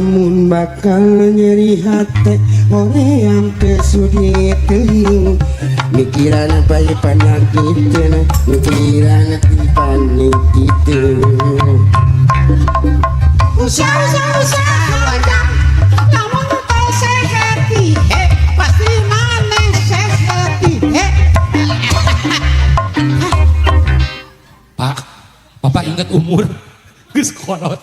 Mun bakal nyeri hati hoream kesudi teuing mikiran bae panyakitna mikiran panyakitna Usah namun sehati pasti maneh sehati Pak, Bapak ingat umur geus kolot.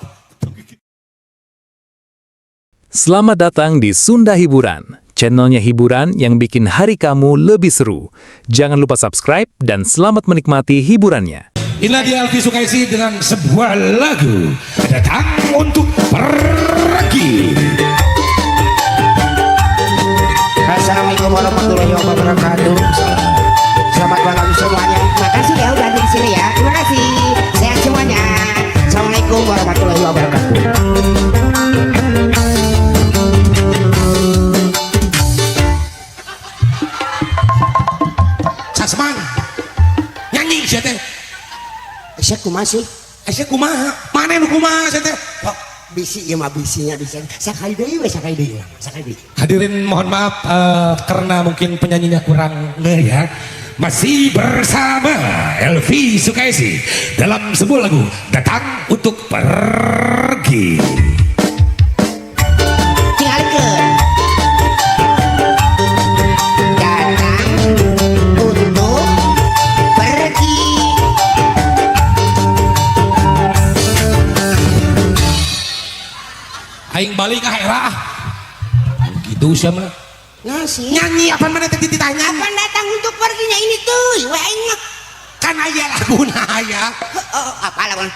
Selamat datang di Sunda Hiburan, channelnya hiburan yang bikin hari kamu lebih seru. Jangan lupa subscribe dan selamat menikmati hiburannya. Inilah dia Elvi Sukaisi dengan sebuah lagu Datang Untuk Pergi. Assalamualaikum warahmatullahi wabarakatuh. Selamat malam semuanya. Makasih ya udah di sini ya. Terima kasih. Sehat semuanya. Assalamualaikum warahmatullahi wabarakatuh. Sasman nyanyi saya teh. Saya kumasih. Saya kumaha? Mana nu kumaha saya teh? Bisi ya mah bisinya bisa. Sakali deui we sakali deui. Hadirin mohon maaf karena mungkin penyanyinya kurang ngeh ya. Masih bersama Elvi Sukaisi dalam sebuah lagu Datang Untuk Pergi. Tinggalkeun. Datang untuk pergi. Aing balik ke era gitu siapa Ngasih. nyanyi apa mana tadi ditanya Apa datang untuk perginya ini tuh? We aing mah kan aya lagu aya apa lawan?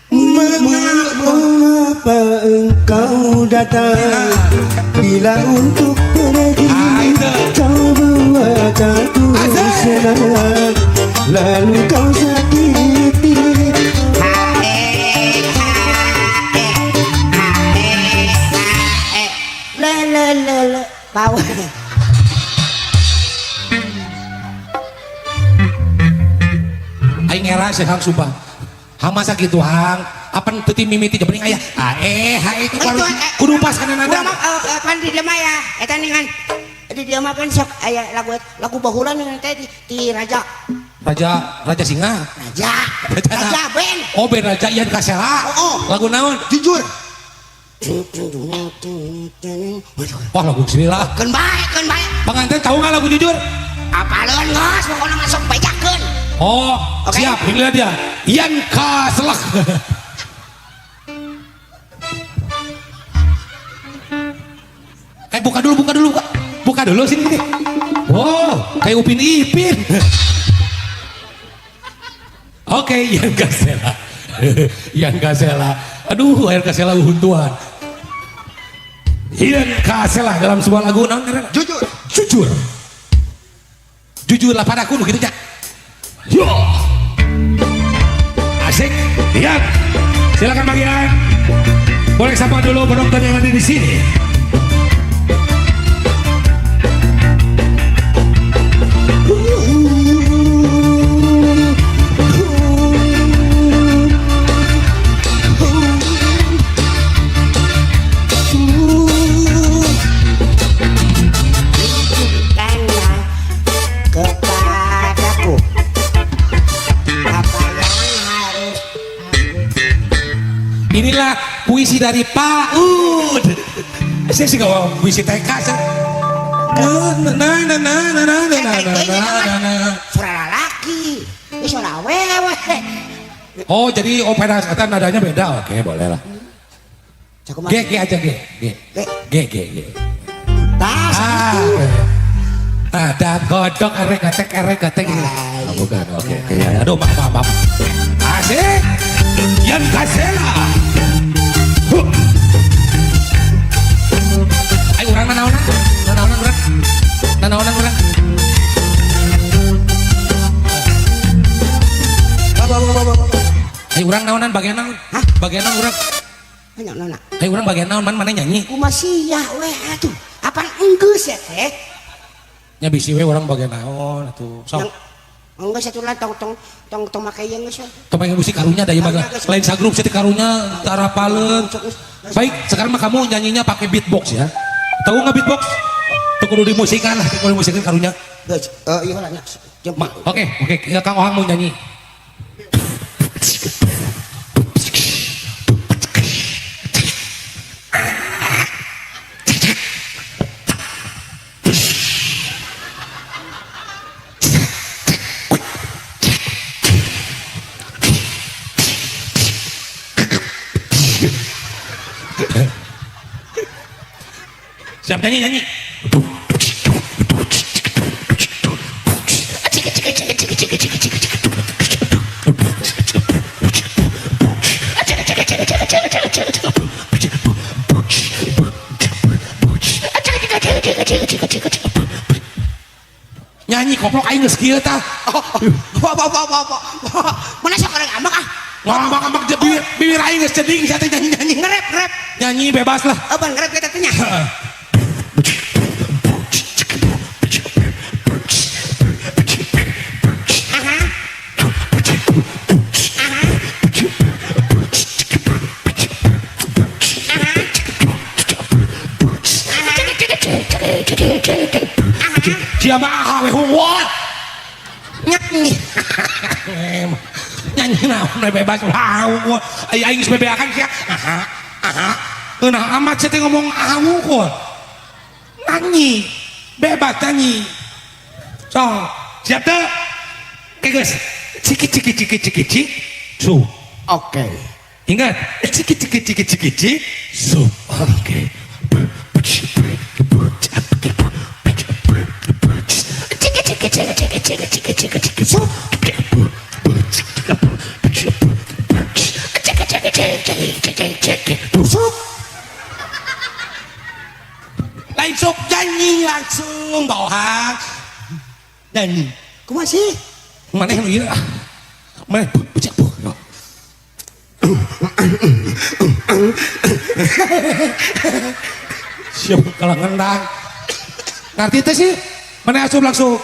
Mengapa engkau datang bila untuk pergi coba aku senang lalu kau sakiti Le bau. aing era sehang sumpah hama sakitu hang apa teu mimiti jeung aya itu kudu pas kana nada Kan di lemah ya, eta ningan di dia mah kan sok aya lagu bahulan ningan teh di raja. raja singa Raja Ben. oh ben raja ian kasela lagu naon Jujur. wah lagu sila Keun bae. pengantin tahu nggak lagu jujur Apaleun geus pokona masuk bejakeun. oh Oke. siap inilah dia ian kaselak buka dulu sini wow kayak Upin Ipin oke Ian Kasela aduh air Kasela uhuntuan Ian Kasela dalam sebuah lagu jujurlah padaku begitu ya yo asik Ian silakan bagian boleh sapa dulu penonton yang ada di sini. Kepadaku apa yang harus Inilah puisi dari Pak Ud. Saya sih kalau puisi TK saya. suara laki, ini suara wewe. Oh jadi opera setan nadanya beda. Oke boleh lah. G aja G. Tas. Ada godok erek gitu. Oh, bukan. Oke. Aduh maaf. Asik. Ian Kasela. Ayo urang nanaonan urang. Ayo urang naonan bagian naon? Hah? Bagian naon urang? Nona. Ayo urang bagian naon mana nyanyi? Masih ya we atuh. Apa enggeus ya teh? Nya bisi we urang bagian naon atuh. Sok. Enggak satu lah tong makai yang geus. Topeng musik karunya da ieu mah lain sagrup setik karunya tara paleun. Baik, sekarang mah kamu nyanyinya pakai beatbox ya. Tahu nggak beatbox? Tuh kudu dimusikan lah, kudu dimusikan karunya. Iya lah. Oke, ya Kang Ohang mau nyanyi. Siap nyanyi. Nyanyi koplok aing geus kieu tah. Mana sok orang amak ah. Ngambak-ngambak bibir aing geus ceding sia teh nyanyi. Ngerep. Nyanyi bebas lah. Ban ngerep kita tanya. Siapa awe huwat Nyanyi. nyanyi naon bebas wow aing geus bebeakan sia nah amat saya ngomong awu kok nyanyi bebas nyanyi siap teh oke guys ciki su Oke. ingat ciki su oke lain sok nyanyi langsung bawah nyanyi Kumaha sih? mana yang ieu mana becek bu siap kalau ngendang ngerti teh sih mana asup langsung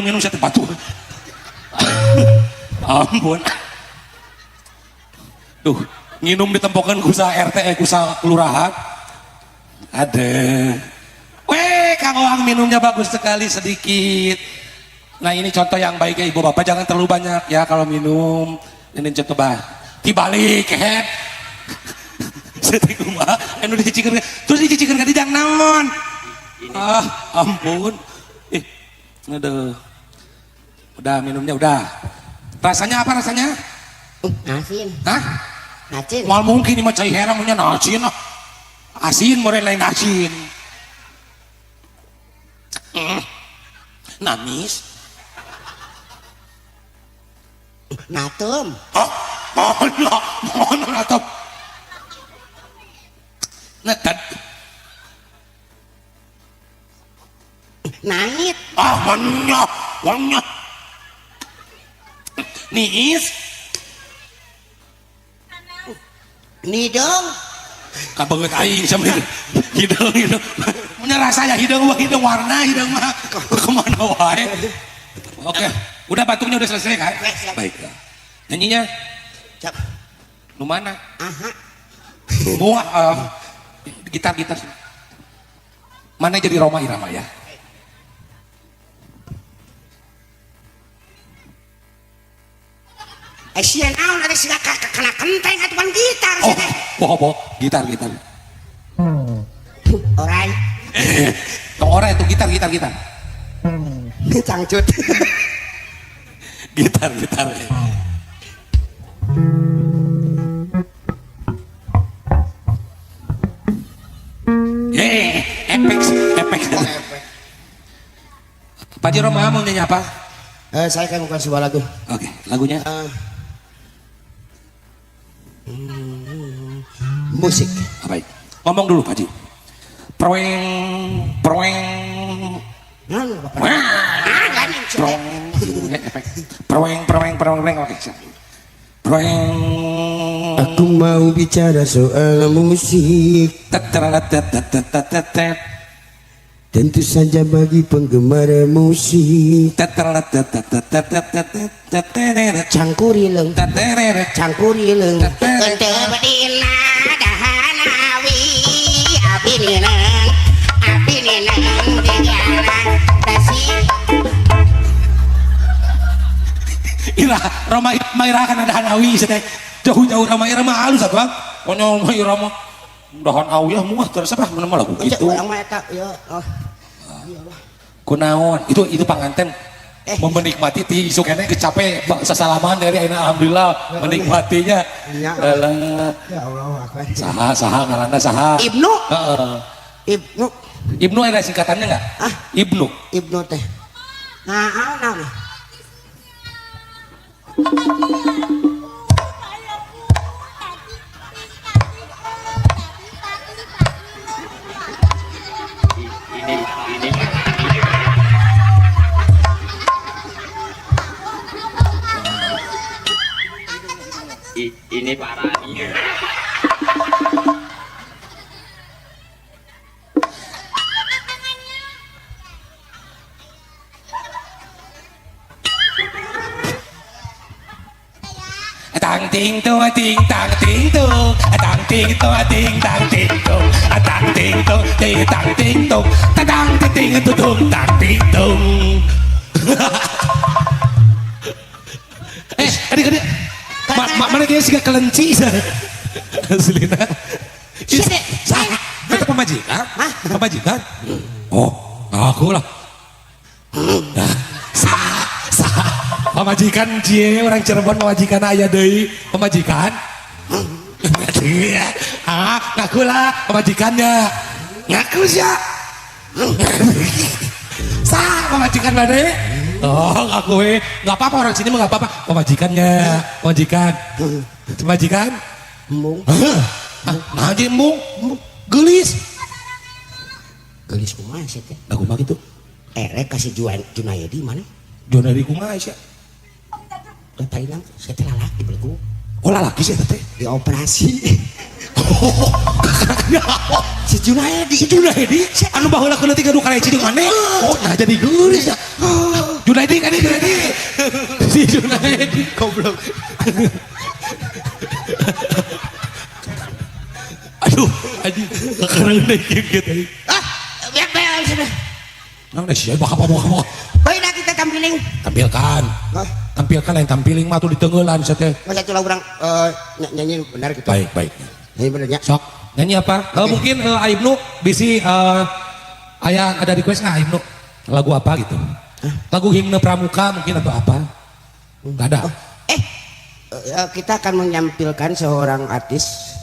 minum saya tempatu ampun tuh nginum ditempokan kusa RT kusa kelurahan ada Kang Ohang minumnya bagus sekali sedikit. Nah ini contoh yang baik ya ibu bapak, jangan terlalu banyak ya kalau minum. Ini contoh dibalik head sedih kumah anu dicicikeun terus dicicikeun ka dijang naon ampun aduh udah minumnya udah rasanya apa rasanya Asin. hah Asin. mal mungkin ini mah cai herang punya asin asin more lain asin nangis Natum. mohon atau netat Nangit. wanya niis Nidong. kabanget aing sama hidung punya rasanya hidung warna hidung mah kemana wae oke udah batuknya udah selesai kan baik nyanyinya Cap. lu mana Aha. semua gitar mana jadi Roma Irama ya Sian naon ada sih kena kenteng atuan gitar sih teh. gitar Alright. tong ora itu gitar Cangcut. gitar efek Pak Ji Roma mau nyanyi apa? Saya kan bukan sebuah lagu. Oke, lagunya Musik. baik. Ngomong dulu Pak Ji. Proeng. Efek. Proeng. Oke, siap. Proeng. Aku mau bicara soal musik. Tentu saja bagi penggemar musik. Cangkurileng cangkurileng Ente bedina dahanawi Abi nineng Dijalan Tasi Ira Roma Ira kan ada hanawi teh jauh-jauh Roma Ira mah halus atuh konyol mah Ira mah dahan awiyah muah terus apa mana mah lagu gitu Orang mah eta ya kunaon itu panganten menikmati ti isu kene kecape sesalaman dari ayeuna alhamdulillah menikmatinya Ya. Alah, Ya Allah akbar. saha ngaranna saha Ibnu heeh Ibnu Ibnu ada singkatannya enggak Ibnu Ibnu teh nah ini parahnya. tang ting tu ting tang ting tu tang ting tu ting tang ting tu tang ting tu ting tang ting tu tang ting tu tung tang ting tung adik mana dia sih kelenci Selina sah kata pemajikan pemajikan oh aku lah sah pemajikan cie orang Cirebon pemajikan ayah deui pemajikan ngaku lah pemajikannya ngaku sih sah pemajikan bade oh ngaku nggak apa-apa orang sini mah nggak apa-apa pemajikannya pemajikan embung aja embung gelis kumaha sih teh aku mah gitu rek kasih Junayadi mana Jona dari kumaha sih tadi nang saya teh lalaki beliku oh lalaki sih teh dioperasi si Junayadi anu baheula kena 3 kali cidung aneh oh nah jadi gelis ya Junayadi kan Junayadi si Junayadi goblok aduh anjing kekarang naik gitu biar sudah nang da sia bakal apa baik nak kita tampiling tampilkan yang tampiling mah tuh di tenggelan teh masa tulah orang nyanyi benar gitu baik nyanyi benernya sok nyanyi apa mungkin Aibnu bisi ayah ada request nggak Aibnu lagu apa gitu lagu himne pramuka mungkin atau apa nggak ada kita akan menyampilkan seorang artis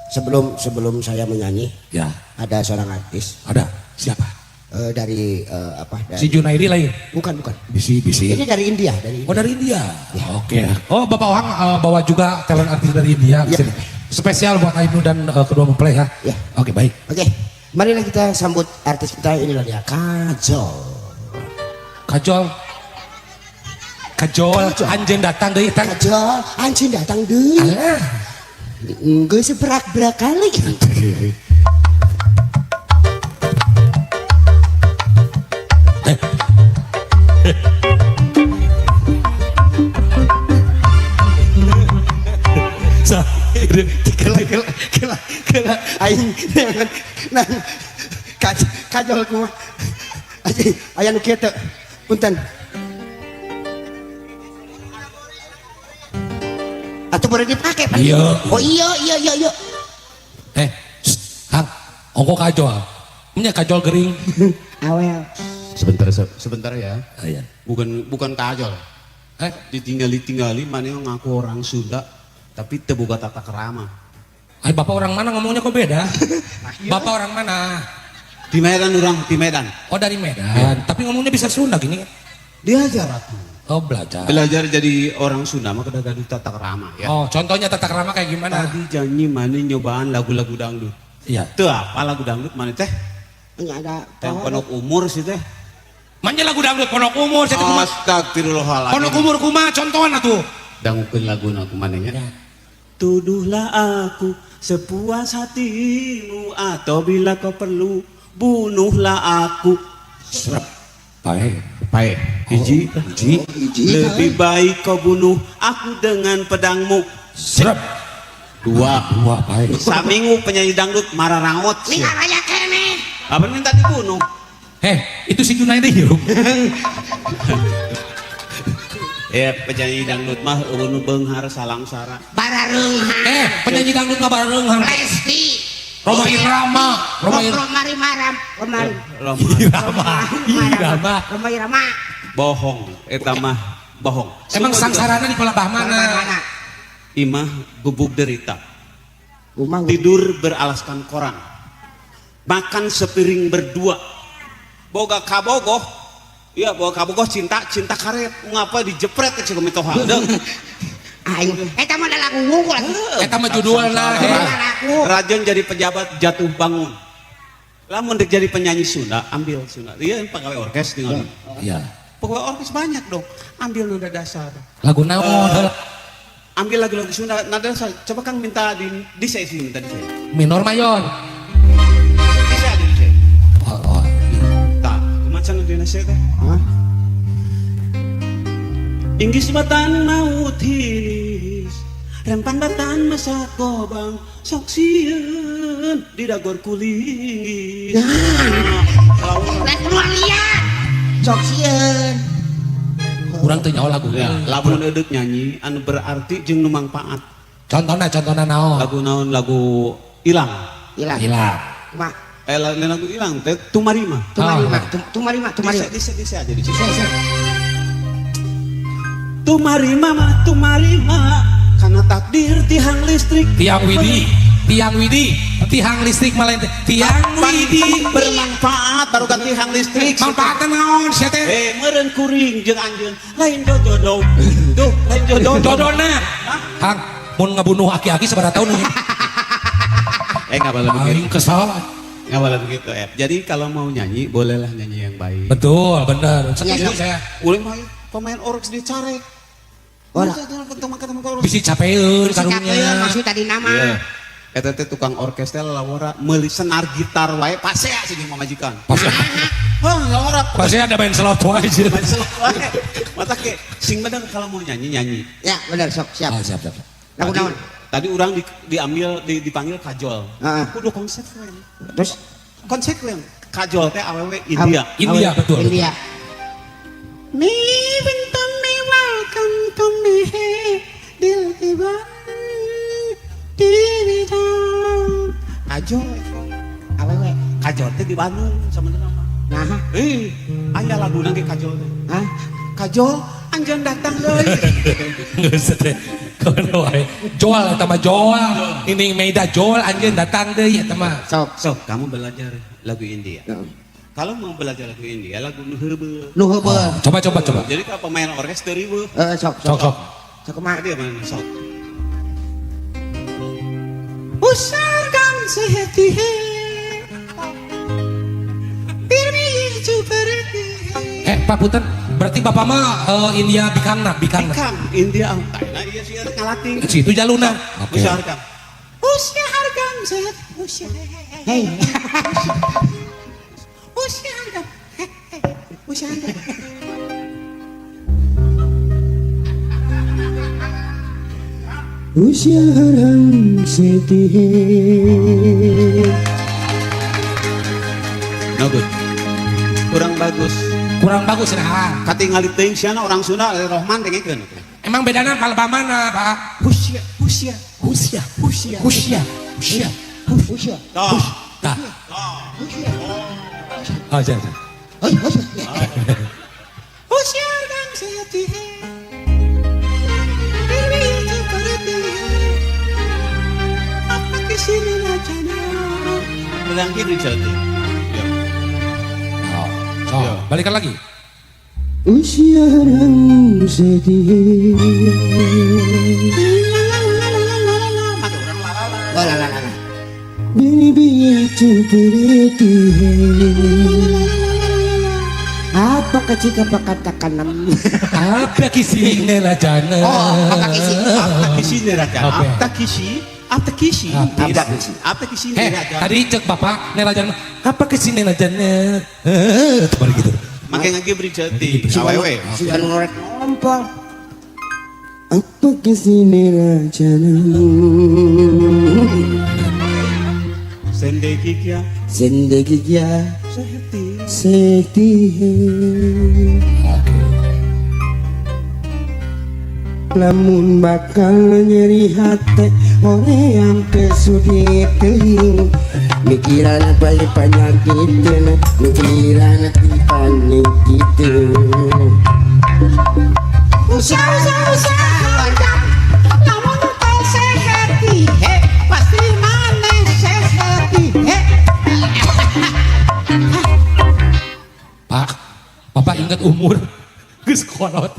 sebelum saya menyanyi ya ada seorang artis ada siapa dari si Junaidi lain bukan bisi ini dari India oh dari India oke oh Bapak Wang bawa juga talent artis dari India sini. Spesial buat Aibnu dan kedua mempelai ya oke baik oke marilah kita sambut artis kita inilah dia Kajol anjing datang deh Kajol anjing datang deh alah gue seberak-berak kali kela aing nah kajol kumaha aya nu kieu teh punten atuh boleh dipake Pak iya oh iya Hang ongko kajol punya kajol gering awel Sebentar ya. iya Bukan kajol. Ditinggali mana yang ngaku orang Sunda tapi terbuka tata kerama. Bapak orang mana ngomongnya kok beda? Bapak orang mana? Di Medan Oh dari Medan, tapi ngomongnya bisa Sunda gini. Diajar aku. Oh belajar. Belajar jadi orang Sunda mah kudu gaduh tata kerama ya. Oh contohnya tata krama kayak gimana? Tadi janji mana nyobaan lagu-lagu dangdut. Iya. Teu apa lagu dangdut mana teh? nya ada Yang penuh umur sih teh. Manja lagu dangdut pondok umur saya kumaha? Astagfirullahaladzim. Pondok umur kumaha contohan atuh. Dangukeun laguna kumanehnya. tuduhlah aku sepuas hatimu, atau bila kau perlu bunuhlah aku. Serap. Baik. Baik, hiji, lebih baik kau bunuh aku dengan pedangmu. Serap. Dua, Baik. saminggu penyanyi dangdut marah rangot. Ini raya kene. Apa minta dibunuh? Itu si Junaidi yuk. Ya penyanyi dangdut mah unu beunghar salang-sara. Barareng. Penyanyi dangdut mah bareng. Lesti. Roma Irama. Romari Maram. Romari. Irama. Romari Rama. Bohong, eta mah bohong. Emang sangsarana di pelabah mana? Mana? Imah gubuk derita, Umang. tidur beralaskan koran, makan sepiring berdua, boga kabogoh, iya boga kabogoh cinta karet, ngapa dijepret ke cikum itu hal? Ayo, eta mah lagu ngungkul. Eta mah judulna. Lagu. Rajon jadi pejabat jatuh bangun, lamun dek jadi penyanyi Sunda, ambil Sunda, iya pegawai orkes tinggal, Iya. pegawai orkes banyak dong, ambil nada dasar. Lagu naon? Ambil lagu-lagu Sunda, nada dasar. Coba Kang minta di sesi, minta di sesi. Minor mayor. Bisa di sesi. Oh. Tak, kumacan di nasi teh. Hah? Inggis batan maut hinis, rempan batan masa kobang, sok sieun di dagor kulinggis. Lagu luar liat. Sok sieun. Kurang teu nyaho lagu. Ya, lamun eudeuh nyanyi anu berarti jeung nu mangpaat. Contohna naon? Lagu naon lagu ilang. Hilang. Mak. Lagu ilang teh tumarima. Tumarima. Di sesi aja di sesi. Tumarima karena takdir tihang listrik. Tiang Widi, tihang listrik malah tiang Widi Bermanfaat baru ganti tihang listrik. manfaatna naon sia teh? Meureun kuring jeung anjeun lain jodoh. Tuh, lain jodoh. Dodona. Hang mun ngabunuh aki-aki sabaraha taun nih? Enggak boleh begitu. Aing kesal. Enggak boleh begitu, Jadi kalau mau nyanyi, bolehlah nyanyi yang baik. Betul, bener. Iya. Setuju saya. Boleh mah pemain orks dicarek. Ora. Bisi capeun Karunya karunya. maksud tadi nama. Iya. Eta teh tukang orkestra lawara meuli senar gitar wae pasea sih jeung mamajikan. Pasti Wah, lawara pasti ada main slot wae aja. mata ke sing bener kalau mau nyanyi. Ya, benar sok siap. Ah, siap. Lagu naon? Tadi orang dipanggil kajol. Heeh. Kudu konsekuen. Terus Konsekuen. Kajol teh awewe India. India betul. India. Mi bintang mi welcome to me dil iban diri down. Kajol. Awewe. Kajol teh di Bandung sama nama. Nah. Aya lagu ge kajol teh. Hah? Kajol anjeun datang deui. Geus teh. Kawan wae. Joal eta mah Joal. Ini Meida Joal anjeun datang deui eta mah. Sok. Kamu belajar lagu India. Kalau mau belajar lagu India, lagu nu heureubeuh. Lu heubeul. Coba. Jadi kalau pemain orkes teu riweuh. Sok. Sok. Sok kumaha? Dia mana sok. Usarkan sehati he. Pirmi itu berarti. Pak Punten, berarti Bapak mah India bikangna. Bikang India nah iya sih ngalating. Situ jaluna. Oke. Usarkan. Usarkan sehati. Hei. Usarkan. Usarkan. Usyaharang setih. No good. Kurang bagus. Nah. Katingali teuing siana orang Sunda Rohman dengekeun. Emang bedana palpa mana, Pak? Husya. Usya. Toh. Tah. Oh, jangan. Usarkan sehati. Pirmi itu berarti. Apa kesini lajana. Bilang gitu jadi. So, balikan lagi. Usyaharang setih. Oh la. Baby itu berarti. Apa kecika pakatakan nam? Apa kisine lah jana? Oh, apa kisi? Apa kisi nih raja? Oke. Apa kisi? Apa kisi? Apa Tidak. kisi? Apa kisi Eh, nih raja? tadi cek bapak nelajan apa kesini nelajannya? Kemarin gitu. Makai ngagi beri jati. Awewe. Sudah ngorek ngompol. Apa kesini rajana? Sende kikya. Sendegi ya Sehati. sedih. Lamun bakal nyeri hati oleh yang kesudit teling mikiran apa yang penyakit mikiran panik itu usaha namun tak sehati pasti mana sehati Pak, bapak ingat umur. Geus kolot.